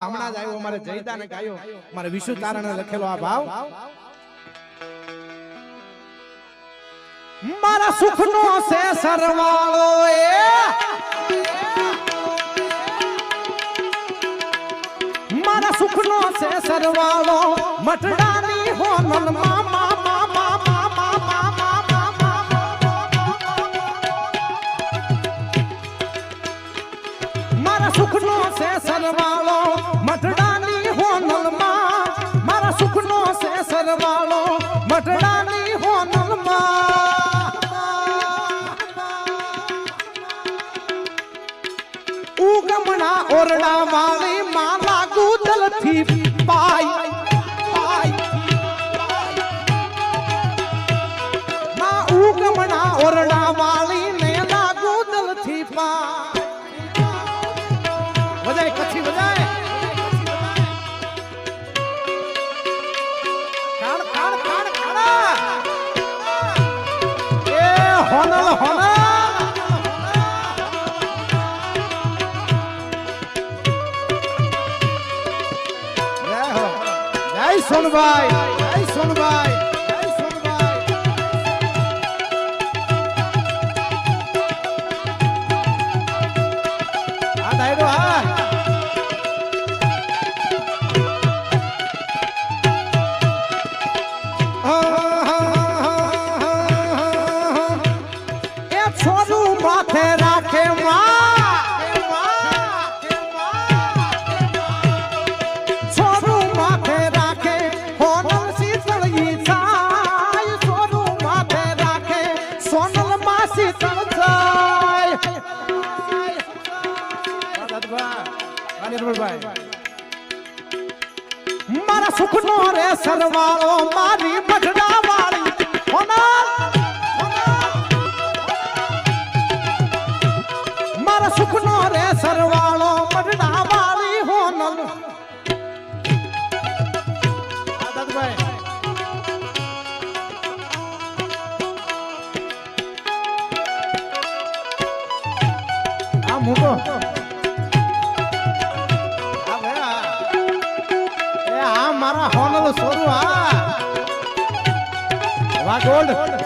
હમણાં જ આવ્યો મારે જયદાને ગાયો મારે વિશુ તારણે લખેલો આ ભાવ મારા સુખનો છે સરવાળો મારા સુખનો છે સરવાળો મટડાની હોનલ મામા મારા સુખનો છે સરવાળો મટડાની હોનલ માં મારા સુખનો છે સરવાળો મટડાની હોનલ માં ઉગમણા ઓરડા વાળી માં લાગુ દલથી પાય માં ઉગમણા ઓરડા વાળી ને લાગુ દલથી પાય બજાય કચ્છી બજાય કાણ કાણ કાણ કાણા એ હોનલ હોનલ જય સોનભાઈ જય સોનભાઈ જય સોનભાઈ આ દાયરો હા એ છોડું માથે રાખે છોડું માથે રાખે હોનલ શીતળી થાય છોડું માથે રાખે સોનલ માં શીતળ થાય મારા સુખનો રે સરવાળો મારી મઢડા વાળી મારા સુખનો રે સરવાળો મઢડા વાળી હોનલ આ મૂકો મારા હોનલ સોરું હા વાહ ગોલ્ડ